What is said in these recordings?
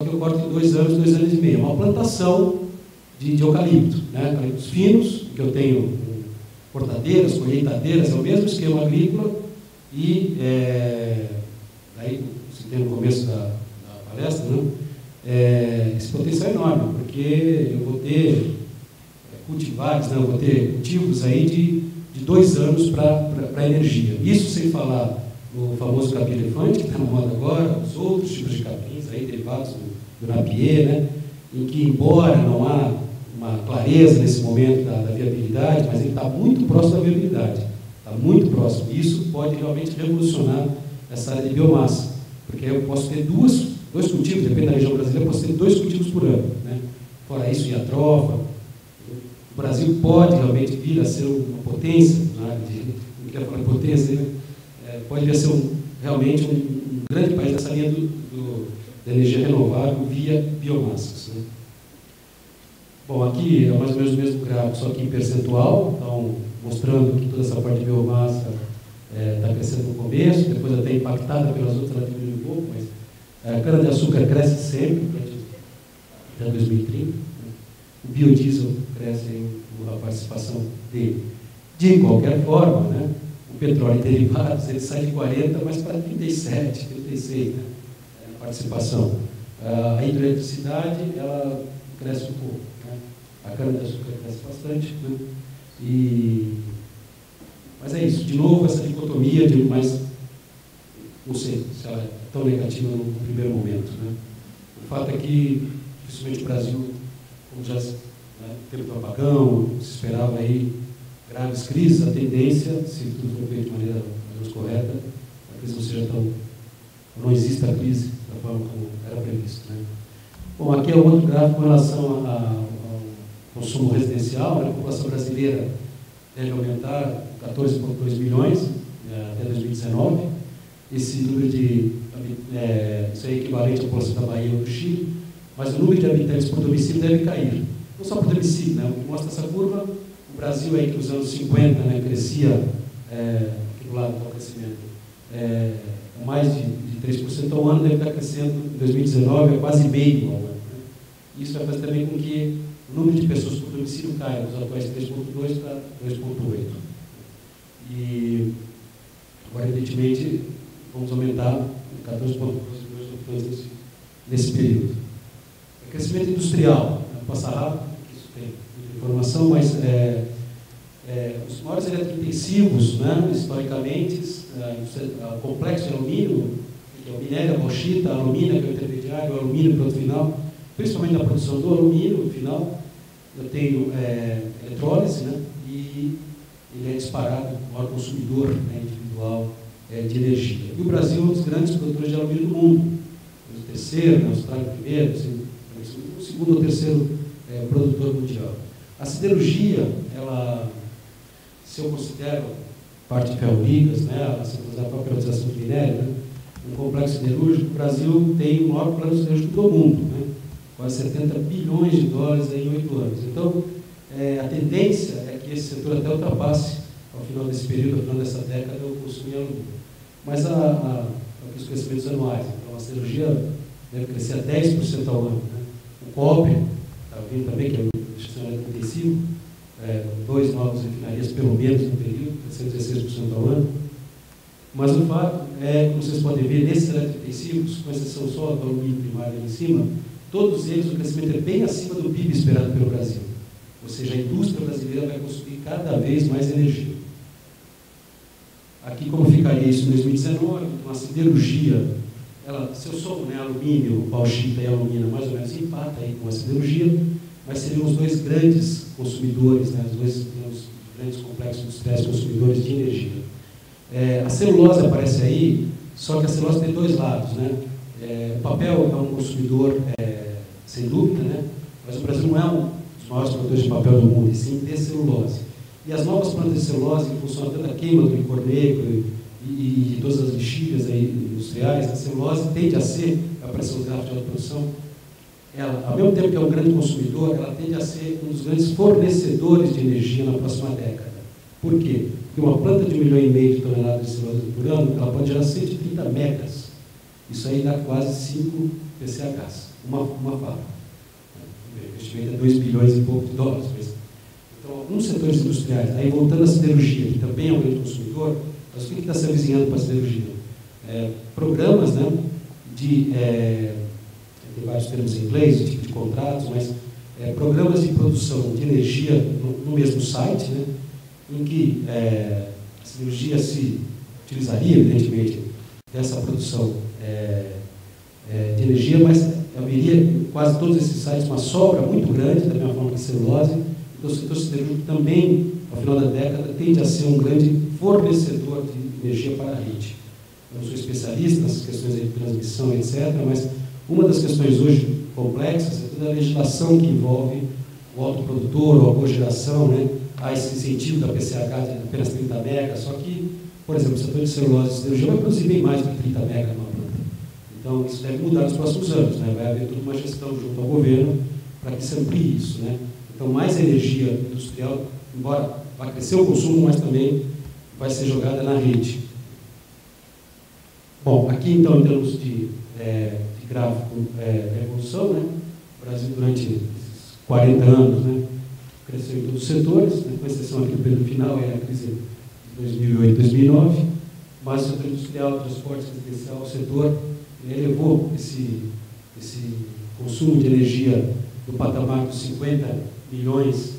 que eu corto em 2 anos e meio. É uma plantação de eucalipto, né? Eucaliptos finos, que eu tenho cortadeiras, colheitadeiras, é o mesmo esquema agrícola, e aí, citei no começo da palestra, né? Esse potencial é enorme, porque eu vou ter cultivares, né? Eu vou ter cultivos aí de 2 anos para energia. Isso sem falar no famoso capim-elefante, que está na moda agora, os outros tipos de capins aí, derivados do napier, né? Em que, embora não há uma clareza nesse momento da viabilidade, mas ele está muito próximo da viabilidade, está muito próximo. Isso pode realmente revolucionar essa área de biomassa, porque eu posso ter dois cultivos, depende da região brasileira, eu posso ter 2 cultivos por ano, né? Fora isso, em atrofa. O Brasil pode realmente vir a ser uma potência, não quero falar de potência, né? Pode vir a ser realmente um grande país nessa linha da energia renovável via biomassas, né? Bom, aqui é mais ou menos o mesmo gráfico, só que em percentual, então mostrando que toda essa parte de biomassa está crescendo no começo, depois até impactada pelas outras, ela diminui um pouco, mas a cana-de-açúcar cresce sempre, até 2030. Né? O biodiesel cresce em a participação dele. De qualquer forma, né, o petróleo e derivados, ele sai de 40%, mas para 37%, 36%, né, a participação. A hidroeletricidade, ela cresce um pouco. Né? A cana-de-açúcar cresce bastante. Né? Mas é isso. De novo, essa dicotomia de mais... Não sei se ela é tão negativa no primeiro momento. Né? O fato é que, dificilmente o Brasil, como já teve o apagão, se esperava aí graves crises, a tendência, se tudo for feito de maneira mais correta, a crise não seja tão... não exista a crise da forma como era previsto. Né? Bom, aqui é outro gráfico com relação ao consumo residencial. A população brasileira deve aumentar 14,2 milhões até 2019. Esse número isso é equivalente à população da Bahia ou do Chile, mas o número de habitantes por domicílio deve cair. Não só por domicílio, né? O que mostra essa curva, o Brasil aí que nos anos 50, né, crescia, aqui do lado está o crescimento, mais de 3% ao ano, deve estar crescendo em 2019 a quase meio ao ano. Né? Isso vai fazer também com que o número de pessoas por domicílio caia, dos atuais 3,2 para 2,8. E agora, evidentemente, vamos aumentar 14,2 milhões nesse período. O crescimento industrial, passa rápido, isso tem muita informação, mas os maiores eletrointensivos, né, historicamente, o complexo de alumínio, que é o minério, a bauxita, a alumínio, que é o intermediário, o alumínio, produto final, principalmente na produção do alumínio final, eu tenho eletrólise, né, e ele é disparado o maior consumidor, né, individual de energia. E o Brasil é um dos grandes produtores de alumínio do mundo. O terceiro, né, a Austrália primeiro, o segundo ou terceiro produtor mundial. A siderurgia, ela, se eu considero parte de ferrovias, né, a própria utilização de minério, né, um complexo siderúrgico, o Brasil tem o maior plano siderúrgico do mundo, né, quase 70 bilhões de dólares em 8 anos. Então, a tendência é que esse setor até ultrapasse, ao final desse período, ao final dessa década, o consumo em alumínio. Mas os crescimentos anuais, então a siderurgia deve crescer a 10% ao ano. Né? O cobre, está vindo também, que é um institucional intensivo, 2 novas refinarias, pelo menos no período, crescendo 16% ao ano. Mas o fato é, como vocês podem ver, nesses eletrointensivos, com exceção só do alumínio primário ali em cima, todos eles o crescimento é bem acima do PIB esperado pelo Brasil. Ou seja, a indústria brasileira vai consumir cada vez mais energia. Aqui, como ficaria isso em 2019, com a siderurgia, se eu somo, né, alumínio, bauxita e alumina, mais ou menos empata aí com a siderurgia, mas seriam os 2 grandes consumidores, né, os 2 grandes complexos industriais consumidores de energia. A celulose aparece aí, só que a celulose tem 2 lados. Né? O papel é um consumidor, sem dúvida, né, mas o Brasil não é um dos maiores produtores de papel do mundo, e sim de celulose. E as novas plantas de celulose, em função até da queima do licor negro e de todas as bexigas aí industriais, a celulose tende a ser, vai aparecer os gráficos de alta produção, ela, ao mesmo tempo que é um grande consumidor, ela tende a ser um dos grandes fornecedores de energia na próxima década. Por quê? Porque uma planta de 1,5 milhão de toneladas de celulose por ano, ela pode gerar 130 megas. Isso aí dá quase 5 PCHs, uma fábrica. O investimento é 2 bilhões e pouco de dólares. Então, alguns setores industriais, aí voltando à siderurgia, que também é um grande consumidor, mas o que está se avizinhando para a siderurgia? Programas, né, tem vários termos em inglês, de tipo de contratos, mas programas de produção de energia no mesmo site, né, em que a siderurgia se utilizaria, evidentemente, dessa produção de energia, mas haveria em quase todos esses sites uma sobra muito grande, da mesma forma que a celulose. Então, o setor siderúrgico também, ao final da década, tende a ser um grande fornecedor de energia para a rede. Eu não sou especialista nessas questões de transmissão, etc., mas uma das questões hoje complexas é toda a legislação que envolve o autoprodutor ou a cogeração, né? Há esse incentivo da PCH de apenas 30 megas, só que, por exemplo, o setor de celulose e siderurgia vai produzir bem mais do que 30 megas numa planta. Então, isso deve mudar nos próximos anos, né? Vai haver toda uma gestão junto ao governo para que se amplie isso, né? Então, mais energia industrial, embora vai crescer o consumo, mas também vai ser jogada na rede. Bom, aqui, então, em termos de gráfico, evolução, né? O Brasil, durante esses 40 anos, né, cresceu em todos os setores, né, com exceção aqui do período final, a crise de 2008, 2009, mas o setor industrial, transporte, residencial, o setor elevou esse consumo de energia do patamar dos 50 milhões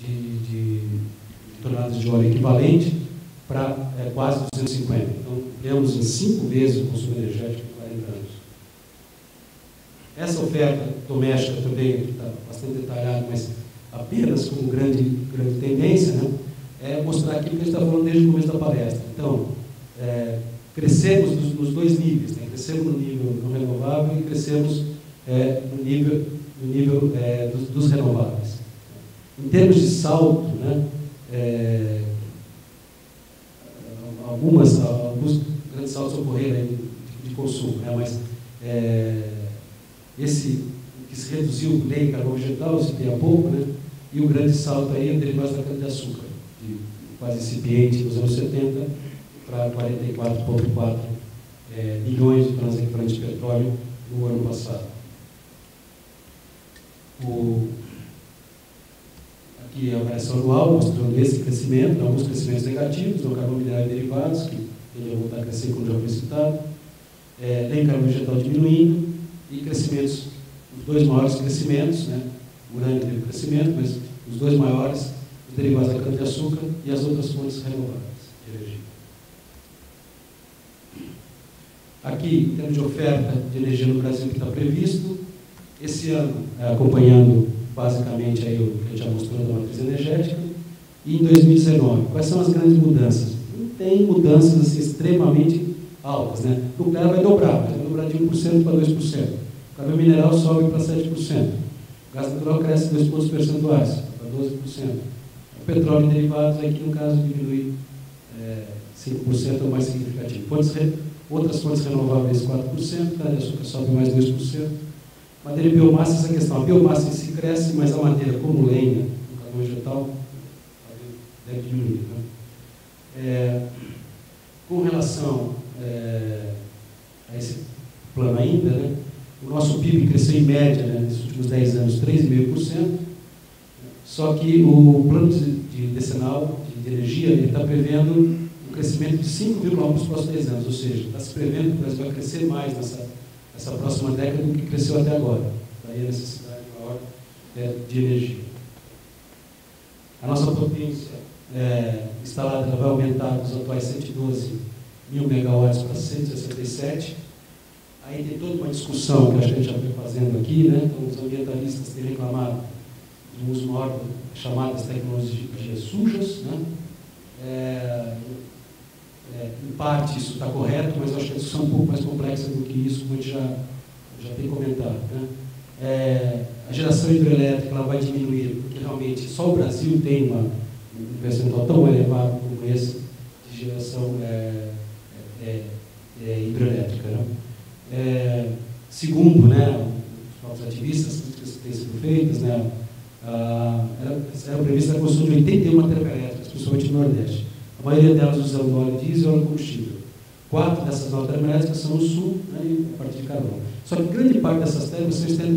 de toneladas de óleo equivalente para quase 250. Então, temos em 5 vezes o consumo energético em 40 anos. Essa oferta doméstica também, que está bastante detalhada, mas apenas como grande tendência, né, é mostrar aqui o que a gente está falando desde o começo da palestra. Então, crescemos nos dois níveis, né? Crescemos no nível não renovável e crescemos no nível dos renováveis. Em termos de salto, né, alguns grandes saltos ocorreram aí de consumo, né, mas esse que se reduziu bem em carvão vegetal, se tem há pouco, né, e o grande salto aí é derivado da cana-de-açúcar, de quase incipiente nos anos 70 para 44,4 milhões de toneladas equivalentes de petróleo no ano passado. Aqui é a variação anual, mostrando esse crescimento, alguns crescimentos negativos, no carvão mineral e derivados, que tende a voltar a crescer, como já foi citado, nem carvão vegetal diminuindo, e crescimentos, os dois maiores crescimentos, né? O urânio teve crescimento, mas os dois maiores, os derivados da cana-de-açúcar e as outras fontes renováveis de energia. Aqui, em termos de oferta de energia no Brasil que está previsto, esse ano, acompanhando basicamente aí o que a gente já mostrou da matriz energética, e em 2019, quais são as grandes mudanças? Não tem mudanças assim, extremamente altas, né? O nuclear vai dobrar de 1% para 2%. O carvão mineral sobe para 7%. O gás natural cresce 2 pontos percentuais, para 12%. O petróleo e derivados, aqui no caso, diminui 5% ou mais significativo. Outras fontes renováveis, 4%, cana-de-açúcar sobe mais 2%. Madeira e biomassa, essa questão. A biomassa em si cresce, mas a madeira, como lenha, o carvão vegetal, deve diminuir. Né? Com relação a esse plano ainda, né, o nosso PIB cresceu em média, né, nesses últimos 10 anos, 3,5%, só que o plano decenal de energia está prevendo um crescimento de 5,1% nos próximos 10 anos, ou seja, está se prevendo que o Brasil vai crescer mais nessa próxima década do que cresceu até agora. Daí a necessidade maior de energia. A nossa potência instalada vai aumentar dos atuais 112 mil megawatts para 167. Aí tem toda uma discussão que a gente já vem fazendo aqui, né? Então, os ambientalistas têm reclamado do uso maior das chamadas tecnologias sujas, né? Em parte isso está correto, mas eu acho que a discussão é um pouco mais complexa do que isso, como a gente já tem comentado. Né? A geração hidrelétrica ela vai diminuir, porque realmente só o Brasil tem um percentual tão elevado como esse de geração hidrelétrica. Né? Segundo, né, os próprios ativistas, que têm sido feitas, né, era prevista a construção de 81 termoelétricas, principalmente no Nordeste. A maioria delas usando óleo diesel e óleo combustível. 4 dessas 9 termoelétricas são no sul, né, e a partir de carvão. Só que grande parte dessas termas são stand-by.